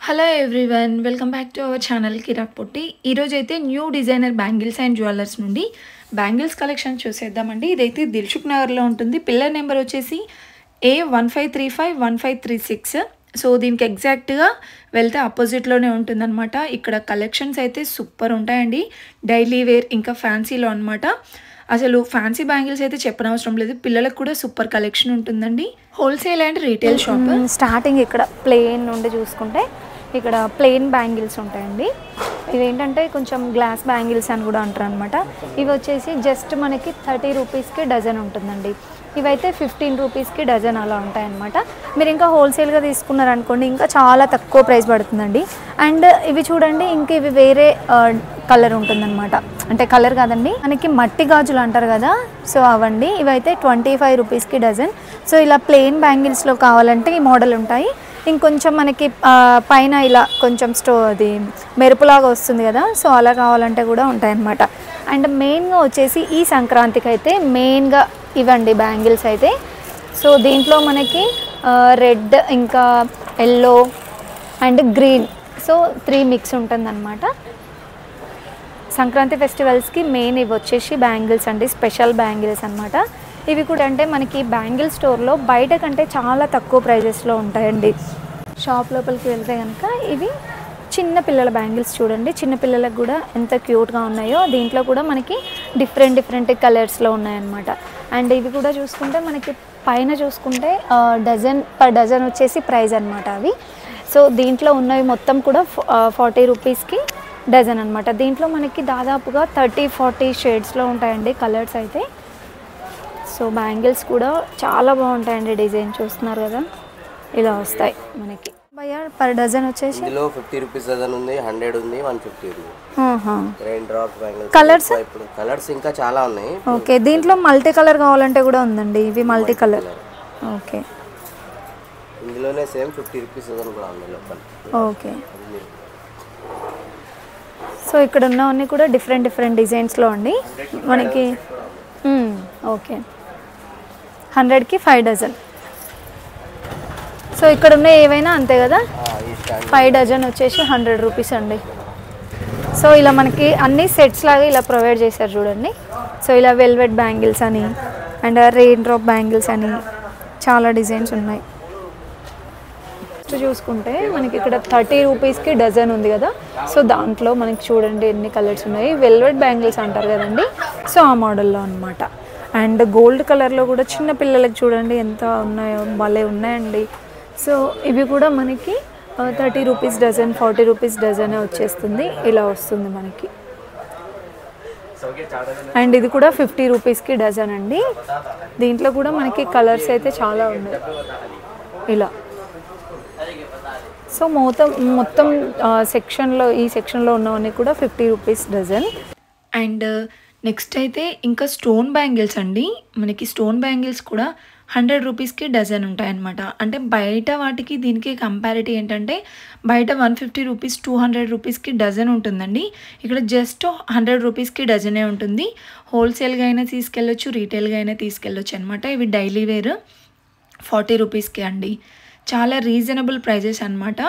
Hello everyone, welcome back to our channel Kiraak Potti. ఈరోజు అయితే new designer bangles and jewellers నుండి bangles collection చూసేద్దామండి. ఇదైతే దిల్సుఖ్ నగర్లో ఉంటుంది. పిల్లర్ నెంబర్ వచ్చేసి A15351536. సో దీనికి ఎగ్జాక్ట్గా వెళ్తే ఆపోజిట్లోనే ఉంటుందన్నమాట. ఇక్కడ కలెక్షన్స్ అయితే సూపర్ ఉంటాయండి, డైలీ వేర్ ఇంకా ఫ్యాన్సీలో అనమాట. అసలు ఫ్యాన్సీ బ్యాంగిల్స్ అయితే చెప్పనవసరం లేదు, పిల్లలకు కూడా సూపర్ కలెక్షన్ ఉంటుందండి. Wholesale and retail shop. Starting ఇక్కడ ప్లెయిన్ నుండి చూసుకుంటే ఇక్కడ ప్లెయిన్ బ్యాంగిల్స్ ఉంటాయండి. ఇవేంటంటే కొంచెం గ్లాస్ బ్యాంగిల్స్ అని కూడా అంటారు అనమాట. ఇవి వచ్చేసి జస్ట్ మనకి 30 రూపీస్కి డజన్ ఉంటుందండి. ఇవైతే 15 రూపీస్కి డజన్ అలా ఉంటాయన్నమాట. మీరు ఇంకా హోల్సేల్గా తీసుకున్నారనుకోండి ఇంకా చాలా తక్కువ ప్రైస్ పడుతుందండి. అండ్ ఇవి చూడండి, ఇంకా ఇవి వేరే కలర్ ఉంటుందన్నమాట. అంటే కలర్ కాదండి, మనకి మట్టి గాజులు అంటారు కదా, సో అవండి. ఇవైతే 25 రూపీస్కి డజన్. సో ఇలా ప్లెయిన్ బ్యాంగిల్స్లో కావాలంటే ఈ మోడల్ ఉంటాయి. ఇంకొంచెం మనకి పైన ఇలా కొంచెం అది మెరుపులాగా వస్తుంది కదా, సో అలా కావాలంటే కూడా ఉంటాయన్నమాట. అండ్ మెయిన్గా వచ్చేసి ఈ సంక్రాంతికి అయితే మెయిన్గా ఇవ్వండి బ్యాంగిల్స్ అయితే. సో దీంట్లో మనకి రెడ్ ఇంకా yellow and green, so 3 mix ఉంటుందన్నమాట. సంక్రాంతి ఫెస్టివల్స్కి మెయిన్ ఇవి వచ్చేసి బ్యాంగిల్స్ అండి, స్పెషల్ బ్యాంగిల్స్ అనమాట. ఇవి కూడా అంటే మనకి బ్యాంగిల్ స్టోర్లో బయట కంటే చాలా తక్కువ ప్రైజెస్లో ఉంటాయండి. షాప్ లోపలికి వెళ్తే కనుక ఇవి చిన్న పిల్లల బ్యాంగిల్స్ చూడండి, చిన్న పిల్లలకు కూడా ఎంత క్యూట్గా ఉన్నాయో. దీంట్లో కూడా మనకి డిఫరెంట్ కలర్స్లో ఉన్నాయన్నమాట. అండ్ ఇవి కూడా చూసుకుంటే మనకి పైన చూసుకుంటే పర్ డజన్ వచ్చేసి ప్రైస్ అనమాట అవి. సో దీంట్లో ఉన్నవి మొత్తం కూడా 40 రూపీస్కి డజన్ అనమాట. దీంట్లో మనకి దాదాపుగా 30-40 షేడ్స్లో ఉంటాయండి కలర్స్ అయితే. సో బ్యాంగిల్స్ కూడా చాలా బాగుంటాయండి, డిజైన్ చూస్తున్నారు కదా, ఇలా వస్తాయి మనకి. భయ్యా పర్ డజన్ వచ్చేసి ఇందులో 50 రూపీస్ డజన్ ఉంది, 100 ఉంది, 150 ఉంది. Rain drop bangles. కలర్స్ ఇంకా చాలా ఉన్నాయి. ఓకే, దీంట్లో మల్టీ కలర్ కావాలంటే కూడా ఉందండి, ఇవి మల్టీ కలర్. ఓకే, ఇందులోనే సేమ్ 50 రూపీస్ డజన్ కూడా ఉంది లోపల. ఓకే, సో ఇక్కడ ఉన్నవన్నీ కూడా డిఫరెంట్ డిజైన్స్లో అండి మనకి. Okay, 100కి 5 dozen. సో ఇక్కడ ఉన్న ఏవైనా అంతే కదా, 5 డజన్ వచ్చేసి 100 రూపీస్ అండి. సో ఇలా మనకి అన్ని సెట్స్ లాగా ఇలా ప్రొవైడ్ చేశారు చూడండి. సో ఇలా వెల్వెట్ బ్యాంగిల్స్ అని అండ్ రెయిన్ డ్రాప్ బ్యాంగిల్స్ అని చాలా డిజైన్స్ ఉన్నాయి. చూసుకుంటే మనకి ఇక్కడ 30 రూపీస్కి డజన్ ఉంది కదా, సో దాంట్లో మనకి చూడండి ఎన్ని కలర్స్ ఉన్నాయి. వెల్వెట్ బ్యాంగిల్స్ అంటారు కదండి, సో ఆ మోడల్లో అనమాట. అండ్ గోల్డ్ కలర్లో కూడా చిన్న పిల్లలకి చూడండి ఎంత ఉన్నాయో, భలే ఉన్నాయండి. సో ఇవి కూడా మనకి 30 రూపీస్ డజన్, 40 రూపీస్ డజనే వచ్చేస్తుంది, ఇలా వస్తుంది మనకి. అండ్ ఇది కూడా 50 రూపీస్కి డజన్ అండి. దీంట్లో కూడా మనకి కలర్స్ అయితే చాలా ఉన్నాయి ఇలా. సో మొత్తం సెక్షన్లో ఈ సెక్షన్లో ఉన్నవన్నీ కూడా 50 రూపీస్ డజన్. అండ్ నెక్స్ట్ అయితే ఇంకా స్టోన్ బ్యాంగిల్స్ అండి. మనకి స్టోన్ బ్యాంగిల్స్ కూడా 100 రూపీస్కి డజన్ ఉంటాయన్నమాట. అంటే బయట వాటికి దీనికి కంపారిటీ ఏంటంటే బయట 150 రూపీస్ 200 రూపీస్కి డజన్ ఉంటుందండి. ఇక్కడ జస్ట్ 100 రూపీస్కి డజనే ఉంటుంది. హోల్సేల్గా అయినా తీసుకెళ్ళొచ్చు, రీటైల్గా అయినా తీసుకెళ్ళొచ్చు అనమాట. ఇవి డైలీ వేర్ 40 రూపీస్కి అండి, చాలా రీజనబుల్ ప్రైజెస్ అనమాట.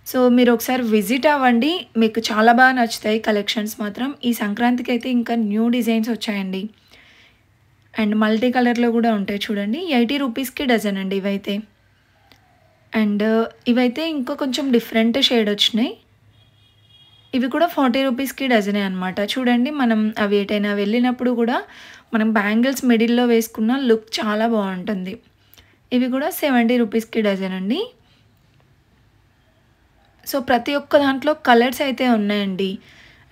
సో మీరు ఒకసారి విజిట్ అవ్వండి, మీకు చాలా బాగా నచ్చుతాయి కలెక్షన్స్ మాత్రం. ఈ సంక్రాంతికి అయితే ఇంకా న్యూ డిజైన్స్ వచ్చాయండి. అండ్ మల్టీ కలర్లో కూడా ఉంటాయి చూడండి. 80 రూపీస్కి డజన్ అండి ఇవైతే. అండ్ ఇవైతే ఇంకా కొంచెం డిఫరెంట్ షేడ్ వచ్చినాయి. ఇవి కూడా 40 రూపీస్కి డజనే అనమాట. చూడండి, మనం అవి ఎటైనా వెళ్ళినప్పుడు కూడా మనం బ్యాంగిల్స్ మిడిల్లో వేసుకున్న లుక్ చాలా బాగుంటుంది. ఇవి కూడా 70 రూపీస్కి డజన్ అండి. సో ప్రతి ఒక్క దాంట్లో కలర్స్ అయితే ఉన్నాయండి.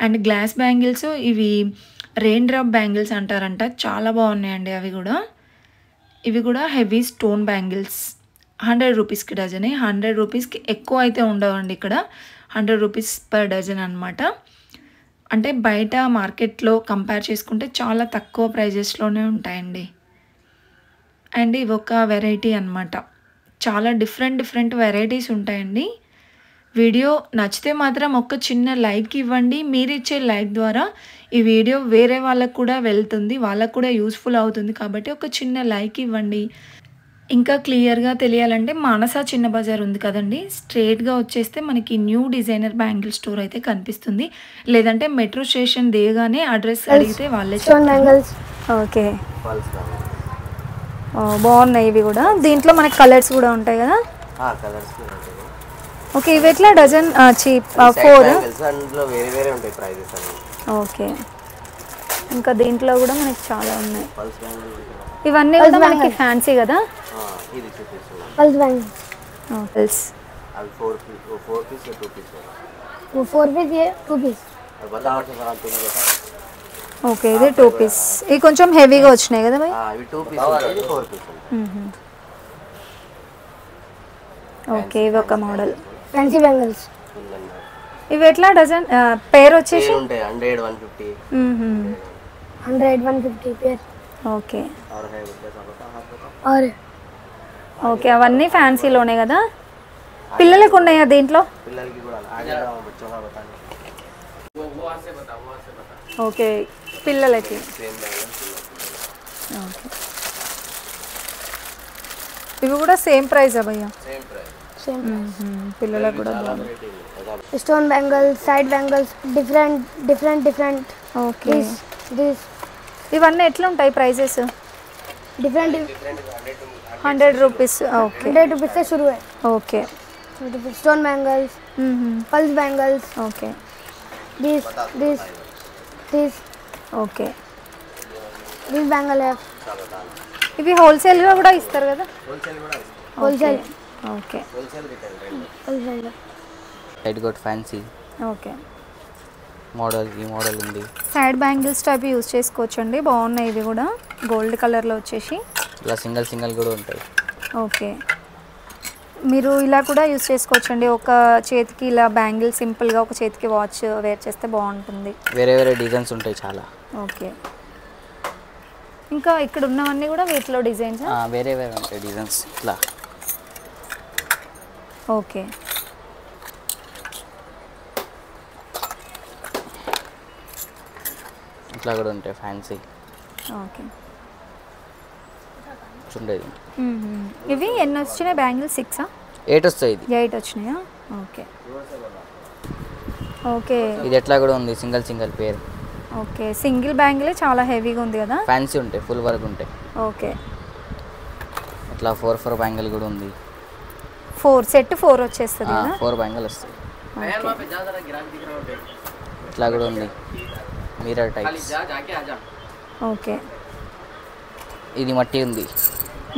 అండ్ గ్లాస్ బ్యాంగిల్స్, ఇవి రెయిన్ డ్రాప్ బ్యాంగిల్స్ అంటారంట, చాలా బాగున్నాయండి అవి కూడా. ఇవి కూడా హెవీ స్టోన్ బ్యాంగిల్స్ 100 రూపీస్కి డజనే. 100 రూపీస్కి ఎక్కువ అయితే ఉండవండి ఇక్కడ, 100 రూపీస్ పర్ డజన్ అనమాట. అంటే బయట మార్కెట్లో కంపేర్ చేసుకుంటే చాలా తక్కువ ప్రైజెస్లోనే ఉంటాయండి. అండ్ ఇవి ఒక వెరైటీ అనమాట, చాలా డిఫరెంట్ వెరైటీస్ ఉంటాయండి. వీడియో నచ్చితే మాత్రం ఒక చిన్న లైక్ ఇవ్వండి. మీరు ఇచ్చే లైక్ ద్వారా ఈ వీడియో వేరే వాళ్ళకు కూడా వెళ్తుంది, వాళ్ళకు కూడా యూస్ఫుల్ అవుతుంది. కాబట్టి ఒక చిన్న లైక్ ఇవ్వండి. ఇంకా క్లియర్‌గా తెలియాలంటే మానస చిన్న బజార్ ఉంది కదండీ! స్ట్రెయిట్‌గా వచ్చేస్తే మనకి న్యూ డిజైనర్ బ్యాంగిల్ స్టోర్ అయితే కనిపిస్తుంది. లేదంటే మెట్రో స్టేషన్ దిగగానే అడ్రెస్ అడిగితే వాళ్ళే స్టోన్ చెప్తారు. బ్యాంగిల్స్. ఓకే. Pulse bangles. బాగున్నాయి ఇవి కూడా. దీంట్లో మనకి కలర్స్ కూడా ఉంటాయి కదా. కలర్స్ ఉంటాయి. ఓకే, ఇవి ఎట్లా డజన్? చీప్ 4. బ్యాంగిల్స్ అందులో వేరే వేరే ఉంటాయి ప్రైజెస్ అన్ని. ఓకే, ఇంకా దీంట్లో కూడా మనకి చాలా ఉన్నాయి. పల్స్ బ్యాంగిల్ ఉంటాయి. ఇవన్నీ కూడా మనకి ఫ్యాన్సీ కదా. ఇది చూపిస్తున్నాను. Pulse bangles. పల్స్ అది 4 पीस या 2 पीस होगा. वो 4 पीस ये 2 पीस. अब बताओ कि आप तुम्हें बता. ఓకే, ఇది 2 పీస్. ఇవి కొంచెం హెవీగా వచ్చినాయి కదా భయ్. ఇవి 2 పీస్ ఉంటాయి, 4 పీస్ ఉంటాయి. ఓకే, ఇవి ఒక మోడల్ ఫ్యాన్సీ బ్యాంగిల్స్. ఇవి ఎట్లా డజన్? పేర్ వచ్చేసి ఉంటాయి 100 150. 100 150 పేర్. ఓకే. ఓకే, అవన్నీ ఫ్యాన్సీలోనే కదా. పిల్లలకు ఉన్నాయా దీంట్లో? పిల్లలకి కూడా ఓకే, పిల్లలకి. ఓకే, ఇవి కూడా సేమ్ ప్రైస్ భయ్యా? Same price. పిల్లలకు కూడా బాగుంది. Stone bangles, side bangles, different. Okay, this ఇవన్నీ ఎట్లా ఉంటాయి prices? Different 100 rupees. Okay, 100 rupees से शुरू है. Okay. Stone bangles, plus bangles. Okay, this okay. This bangle है. ఇవి హోల్సేల్ గా కూడా ఇస్తారు కదా? होलसेल. ఓకే. होलसेल. సైడ్ గోట్ ఫ్యాన్సీ. ఓకే, మోడల్ ఈ మోడల్ ఉంది. సైడ్ బ్యాంగిల్స్ టైప్ యూజ్ చేసుకోవచ్చండి, బాగున్నాయి ఇవి కూడా. గోల్డ్ కలర్లో వచ్చేసి ఇలా సింగిల్ కూడా ఉంటాయి. ఓకే, మీరు ఇలా కూడా యూజ్ చేసుకోవచ్చండి. ఒక చేతికి ఇలా బ్యాంగిల్ సింపుల్గా, ఒక చేతికి వాచ్ వేర్ చేస్తే బాగుంటుంది. వేరే వేరే డిజైన్స్ ఉంటాయి చాలా. ఓకే, ఇంకా ఇక్కడ ఉన్నవన్నీ కూడా వీటిలో డిజైన్స్ వేరే వేరే ఉంటాయి డిజైన్స్ ఇట్లా. ఓకే, ఇట్లా కూడా ఉంటాయి ఫ్యాన్సీ. ఓకే, ఉండేది. ఇవి ఎన్ని వచ్చినాయి బ్యాంగిల్స్? 6 8 వస్తాయి. ఇది 8 వచ్చినాయా? ఓకే. ఓకే, ఇది ఎట్లా కూడా ఉంది, సింగిల్ పేర్. ఓకే, సింగిల్ బ్యాంగిల్ చాలా హెవీగా ఉంది కదా. ఫ్యాన్సీ ఉంటాయి, ఫుల్ వర్క్ ఉంటాయి. ఓకే, ఇట్లా 4 బ్యాంగిల్ కూడా ఉంది. 4 సెట్ 4 వచ్చేస్తుంది కదా. 4 బ్యాంగిల్ వస్తాయి. ఇట్లా కూడా ఉంది, మిర్రర్ టైప్స్. ఓకే, ఇది మట్టి ఉంది,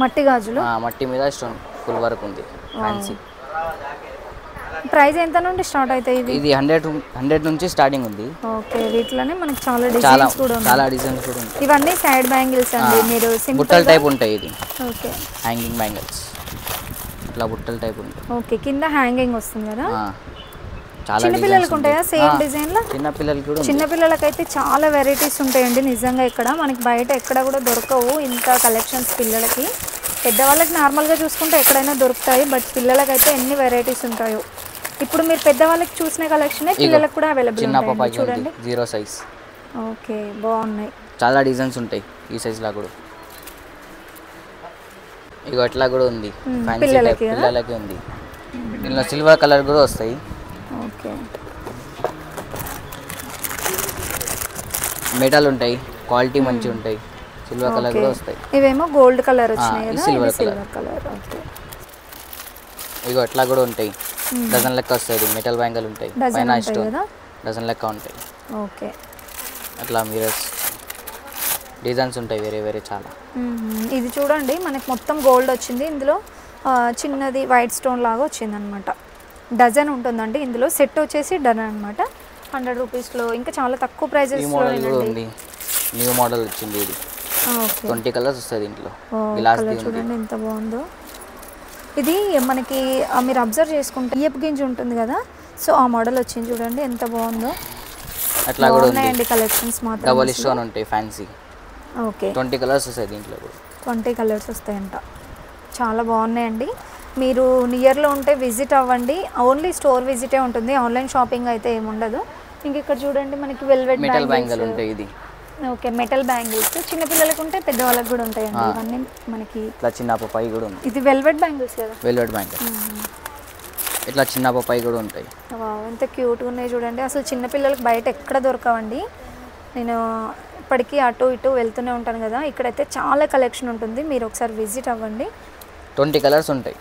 మట్టి గాజులు. మట్టి మీద స్టోన్ ఫుల్ వర్క్ ఉంది, ఫ్యాన్సీ. ప్రైస్ ఎంత నుండి స్టార్ట్ అవుతాయి ఇవి? ఇది 100 నుంచి స్టార్టింగ్ ఉంది. ఓకే, వీటిలోనే మనకి చాలా డిజైన్స్ కూడా ఉన్నాయి. చాలా డిజైన్స్ కూడా ఉంటాయి. ఇవన్నీ సైడ్ బ్యాంగిల్స్ అండి. మీరు సింపుల్ బుట్టల టైప్ ఉంటాయి. ఇది ఓకే, హ్యాంగింగ్ బ్యాంగిల్స్. ఇట్లా బుట్టల టైప్ ఉంటాయి. ఓకే, కింద హ్యాంగింగ్ వస్తుంది కదా. చాలా చిన్న పిల్లలకు ఉంటాయా సేమ్ డిజైన్ లో? చిన్న పిల్లలకి కూడా. చిన్న పిల్లలకైతే చాలా వెరైటీస్ ఉంటాయండి నిజంగా. ఇక్కడ మనకి బయట ఎక్కడ కూడా దొరకవు ఇంత కలెక్షన్స్ పిల్లలకి. పెద్దవాళ్ళకి నార్మల్గా చూసుకుంటే ఎక్కడైనా దొరుకుతాయి, బట్ పిల్లలకైతే ఎన్ని వెరైటీస్ ఉంటాయో. ఇప్పుడు మీరు పెద్దవాళ్ళకి చూసిన కలెక్షనే పిల్లలకు కూడా అవైలబుల్ ఉంటాయి చూడండి. 0 సైజ్. ఓకే, బాగున్నాయి. చాలా డిజైన్స్ ఉంటాయి ఈ సైజ్ లా కూడా. ఇగో అట్లా కూడా ఉంది, ఫ్యాన్సీ టైప్ పిల్లలకి ఉంది. దీనిలో సిల్వర్ కలర్ కూడా వస్తాయి. ఓకే, మెటల్ ఉంటాయి, క్వాలిటీ మంచిగా ఉంటాయి. సిల్వర్ కలర్ కూడా వస్తాయి. ఇవేమో గోల్డ్ కలర్ వచ్చినాయి కదా, సిల్వర్ కలర్. ఓకే, ఇగో అట్లా కూడా ఉంటాయి. డజన్ లెక్క వస్తాయి. మెటల్ బ్యాంగిల్ ఉంటాయి, పైన స్టోన్ డజన్ లెక్క ఉంటాయి. ఓకే, అట్లా మిరర్స్ డిజైన్స్ ఉంటాయి వేరే వేరే చాలా. ఇది చూడండి మనకి మొత్తం గోల్డ్ వచ్చింది. ఇందులో చిన్నది వైట్ స్టోన్ లాగా వచ్చింది అనమాట. డజన్ ఉంటుందండి ఇందులో. సెట్ వచ్చేసి డజన్ అనమాట. 100 రూపీస్లో ఇంకా చాలా తక్కువ ప్రైజెస్. న్యూ మోడల్ వచ్చింది ఇది. 20 కలర్స్ వస్తాయి దీంట్లో. చూడండి ఎంత బాగుందో. ఇది మనకి మీరు అబ్జర్వ్ చేసుకుంటే ఇయ్యపు గింజ ఉంటుంది కదా, సో ఆ మోడల్ వచ్చింది చూడండి ఎంత బాగుందో. అట్లా కూడా ఉన్నాయండి కలెక్షన్స్ మాత్రం. డబుల్ స్టోన్ ఉంటాయి ఫ్యాన్సీ. ఓకే, 20 కలర్స్ వస్తాయి దీంట్లో. 20 కలర్స్ వస్తాయంట. చాలా బాగున్నాయండి. మీరు నియర్లో ఉంటే విజిట్ అవ్వండి. ఓన్లీ స్టోర్ విజిటే ఉంటుంది, ఆన్లైన్ షాపింగ్ అయితే ఏముండదు. ఇంక ఇక్కడ చూడండి మనకి వెల్వెట్ మెటల్ బ్యాంగిల్ ఉంటాయి. ఇది ఓకే, మెటల్ బ్యాంగిల్స్ చిన్నపిల్లలకు ఉంటే పెద్దవాళ్ళకి కూడా ఉంటాయండి ఇవన్నీ మనకి. ఇట్లా చిన్న పప్పాయి కూడా ఉంది. ఇది వెల్వెట్ బ్యాంగిల్స్ కదా? Velvet bangle. ఇట్లా చిన్న పప్పాయి కూడా ఉంటాయి. ఎంత క్యూట్గా ఉన్నాయి చూడండి. అసలు చిన్నపిల్లలకి బయట ఎక్కడ దొరకవండి. నేను ఇప్పటికీ అటు ఇటు వెళ్తూనే ఉంటాను కదా, ఇక్కడైతే చాలా కలెక్షన్ ఉంటుంది. మీరు ఒకసారి విజిట్ అవ్వండి. 20 కలర్స్ ఉంటాయి.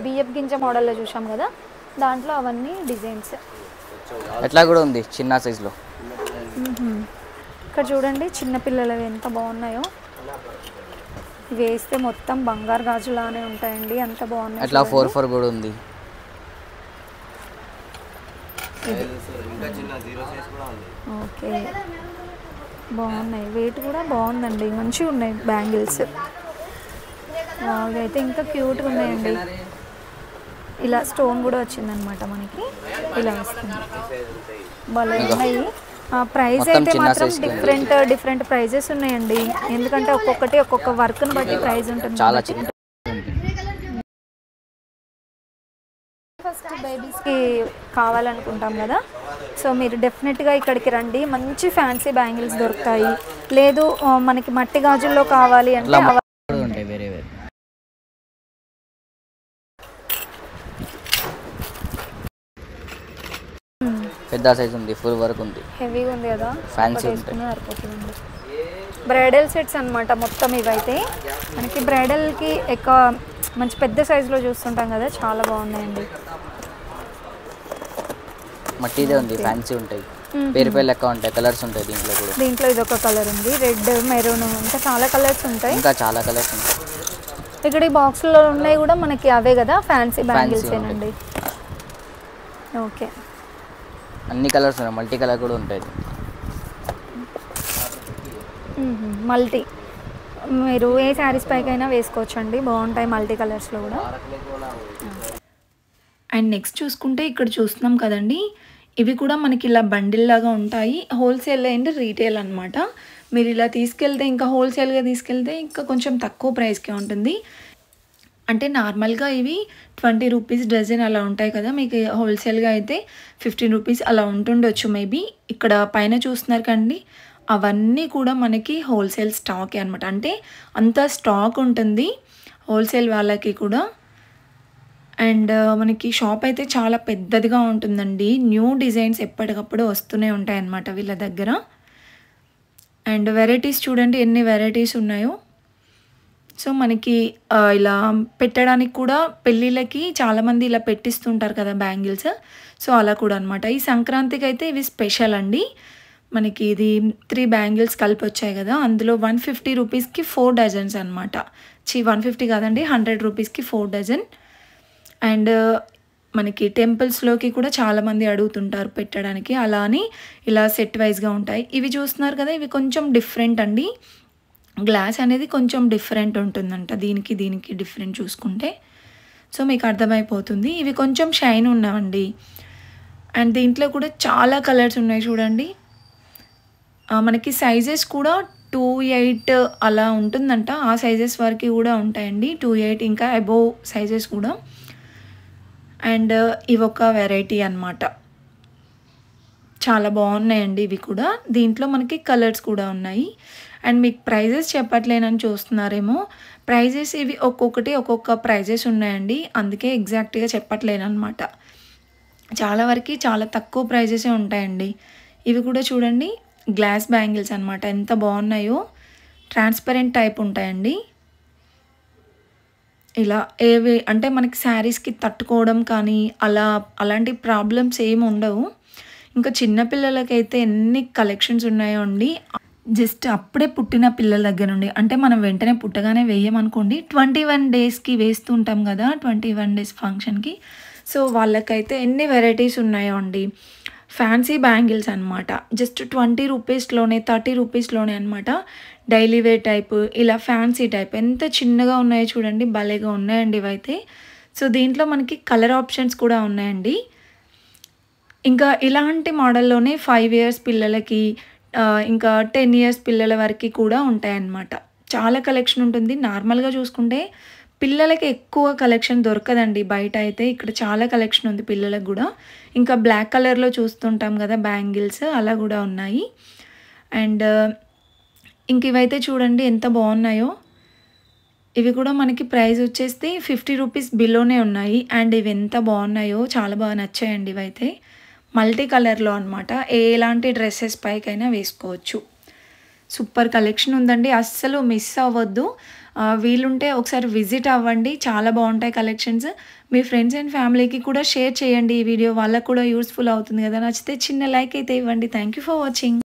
బియ్యపు గింజ మోడల్లో చూసాం కదా, దాంట్లో అవన్నీ డిజైన్స్. ఎట్లా కూడా ఉంది చిన్న సైజులో. ఇక్కడ చూడండి చిన్నపిల్లలవి ఎంత బాగున్నాయో. వేస్తే మొత్తం బంగారు గాజులానే ఉంటాయండి, అంత బాగున్నాయి. అట్లా 4 కూడా ఉంది. ఓకే, బాగున్నాయి. వెయిట్ కూడా బాగుందండి, మంచిగా ఉన్నాయి బ్యాంగిల్స్. అయితే ఇంకా క్యూట్గా ఉన్నాయండి. ఇలా స్టోన్ కూడా వచ్చిందనమాట మనకి, ఇలా వస్తుంది. భలే ఉన్నాయి. ప్రైస్ అయితే మాత్రం డిఫరెంట్ ప్రైజెస్ ఉన్నాయండి. ఎందుకంటే ఒక్కొక్కటి ఒక్కొక్క వర్క్ని బట్టి ప్రైస్ ఉంటుంది. చాలా చిన్న ఫస్ట్ బేబీస్కి కావాలనుకుంటాం కదా, సో మీరు డెఫినెట్గా ఇక్కడికి రండి. మంచి ఫ్యాన్సీ బ్యాంగిల్స్ దొరుకుతాయి. లేదు మనకి మట్టి గాజుల్లో కావాలి అంటే ఉంటాయి వేరే వేరే. పెద్ద సైజ్ ఉంది, ఫుల్ వర్క్ ఉంది, హెవీగా ఉంది కదా, ఫ్యాన్సీ సరిపోతుంది. బ్రైడల్ సెట్స్ అన్నమాట మొత్తం ఇవైతే. మనకి బ్రైడల్కి ఎక్కువ మంచి పెద్ద సైజులో చూస్తుంటాం కదా, చాలా బాగున్నాయండి. మట్టిదే ఉంది, ఫ్యాన్సీ ఉంటాయి, పేరు లెక్క ఉంటాయి, కలర్స్ ఉంటాయి దీంట్లో కూడా. దీంట్లో ఇది ఒక కలర్ ఉంది, రెడ్, మెరూన్, ఇంకా చాలా కలర్స్ ఉంటాయి. ఇంకా చాలా కలర్స్ ఉంటాయి. ఇక్కడ ఈ బాక్స్లో ఉన్నాయి కూడా మనకి అవే కదా, ఫ్యాన్సీ బ్యాంగిల్స్ ఏనండి. ఓకే, అన్ని కలర్స్ ఉన్నాయి, మల్టీ కలర్ కూడా ఉంటాయి. మల్టీ మీరు ఏ శారీస్ పైకైనా వేసుకోవచ్చు అండి, బాగుంటాయి మల్టీ కలర్స్లో కూడా. అండ్ నెక్స్ట్ చూసుకుంటే ఇక్కడ చూస్తున్నాం కదండి, ఇవి కూడా మనకి ఇలా బండిల్ లాగా ఉంటాయి. హోల్సేల్ అండ్ రీటైల్ అనమాట. మీరు ఇలా తీసుకెళ్తే ఇంకా హోల్సేల్గా తీసుకెళ్తే ఇంకా కొంచెం తక్కువ ప్రైస్కే ఉంటుంది. అంటే నార్మల్గా ఇవి 20 రూపీస్ డజన్ అలా ఉంటాయి కదా, మీకు హోల్సేల్గా అయితే 15 రూపీస్ అలా ఉంటుండొచ్చు మేబీ. ఇక్కడ పైన చూస్తున్నారు కండి, అవన్నీ కూడా మనకి హోల్సేల్ స్టాకే అనమాట. అంటే అంత స్టాక్ ఉంటుంది హోల్సేల్ వాళ్ళకి కూడా. అండ్ మనకి షాప్ అయితే చాలా పెద్దదిగా ఉంటుందండి. న్యూ డిజైన్స్ ఎప్పటికప్పుడు వస్తూనే ఉంటాయి అన్నమాట వీళ్ళ దగ్గర. అండ్ వెరైటీస్ చూడండి ఎన్ని వెరైటీస్ ఉన్నాయో. సో మనకి ఇలా పెట్టడానికి కూడా పెళ్ళిళ్ళకి చాలామంది ఇలా పెట్టిస్తుంటారు కదా బ్యాంగిల్స్, సో అలా కూడా అనమాట. ఈ సంక్రాంతికి అయితే ఇవి స్పెషల్ అండి. మనకి ఇది 3 బ్యాంగిల్స్ కలిపి వచ్చాయి కదా, అందులో 150 రూపీస్కి 4 డజన్స్ అనమాట. 150 కాదండి, 100 రూపీస్కి 4 డజన్. అండ్ మనకి టెంపుల్స్లోకి కూడా చాలామంది అడుగుతుంటారు పెట్టడానికి, అలా అని ఇలా సెట్ వైజ్గా ఉంటాయి. ఇవి చూస్తున్నారు కదా, ఇవి కొంచెం డిఫరెంట్ అండి. గ్లాస్ అనేది కొంచెం డిఫరెంట్ ఉంటుందంట, దీనికి డిఫరెంట్ చూసుకుంటే. సో మీకు అర్థమైపోతుంది. ఇవి కొంచెం షైన్ ఉన్నాయండి. అండ్ దీంట్లో కూడా చాలా కలర్స్ ఉన్నాయి చూడండి. మనకి సైజెస్ కూడా 2-8 అలా ఉంటుందంట, ఆ సైజెస్ వరకు కూడా ఉంటాయండి. 2-8 ఇంకా అబోవ్ సైజెస్ కూడా. అండ్ ఇవి ఒక వెరైటీ అన్నమాట, చాలా బాగున్నాయండి ఇవి కూడా. దీంట్లో మనకి కలర్స్ కూడా ఉన్నాయి. అండ్ మీకు ప్రైజెస్ చెప్పట్లేనని చూస్తున్నారేమో, ప్రైజెస్ ఇవి ఒక్కొక్కటి ఒక్కొక్క ప్రైజెస్ ఉన్నాయండి, అందుకే ఎగ్జాక్ట్గా చెప్పట్లేను అనమాట. చాలా వరకు చాలా తక్కువ ప్రైజెసే ఉంటాయండి. ఇవి కూడా చూడండి గ్లాస్ బ్యాంగిల్స్ అనమాట, ఎంత బాగున్నాయో. ట్రాన్స్పరెంట్ టైప్ ఉంటాయండి. ఇలా ఏవి అంటే మనకి శారీస్కి తట్టుకోవడం కానీ అలాంటి ప్రాబ్లమ్స్ ఏమి ఉండవు. ఇంకా చిన్నపిల్లలకైతే ఎన్ని కలెక్షన్స్ ఉన్నాయో అండి. జస్ట్ అప్పుడే పుట్టిన పిల్లల దగ్గర నుండి, అంటే మనం వెంటనే పుట్టగానే వేయమనుకోండి, 21 డేస్కి వేస్తూ ఉంటాం కదా, 21 డేస్ ఫంక్షన్కి. సో వాళ్ళకైతే ఎన్ని వెరైటీస్ ఉన్నాయో అండి. ఫ్యాన్సీ బ్యాంగిల్స్ అనమాట, జస్ట్ 20 రూపీస్లోనే 30 రూపీస్లోనే అనమాట. డైలీ వేర్ టైప్, ఇలా ఫ్యాన్సీ టైప్ ఎంత చిన్నగా ఉన్నాయో చూడండి, భలేగా ఉన్నాయండి ఇవైతే. సో దీంట్లో మనకి కలర్ ఆప్షన్స్ కూడా ఉన్నాయండి. ఇంకా ఇలాంటి మోడల్లోనే 5 ఇయర్స్ పిల్లలకి, ఇంకా 10 ఇయర్స్ పిల్లల వరకు కూడా ఉంటాయన్నమాట. చాలా కలెక్షన్ ఉంటుంది. నార్మల్గా చూసుకుంటే పిల్లలకి ఎక్కువ కలెక్షన్ దొరకదండి బయట అయితే. ఇక్కడ చాలా కలెక్షన్ ఉంది పిల్లలకు కూడా. ఇంకా బ్లాక్ కలర్లో చూస్తుంటాం కదా బ్యాంగిల్స్, అలా కూడా ఉన్నాయి. అండ్ ఇంక ఇవైతే చూడండి ఎంత బాగున్నాయో. ఇవి కూడా మనకి ప్రైస్ వచ్చేసి 50 రూపీస్ బిలోనే ఉన్నాయి. అండ్ ఇవి ఎంత బాగున్నాయో, చాలా బాగా నచ్చాయండి ఇవైతే. మల్టీ కలర్లో అనమాట, ఎలాంటి డ్రెస్సెస్ పైకైనా వేసుకోవచ్చు. సూపర్ కలెక్షన్ ఉందండి, అస్సలు మిస్ అవ్వద్దు. వీలుంటే ఒకసారి విజిట్ అవ్వండి, చాలా బాగుంటాయి కలెక్షన్స్. మీ ఫ్రెండ్స్ అండ్ ఫ్యామిలీకి కూడా షేర్ చేయండి ఈ వీడియో, వాళ్ళకు కూడా యూస్ఫుల్ అవుతుంది కదా. నచ్చితే చిన్న లైక్ అయితే ఇవ్వండి. Thank you for watching.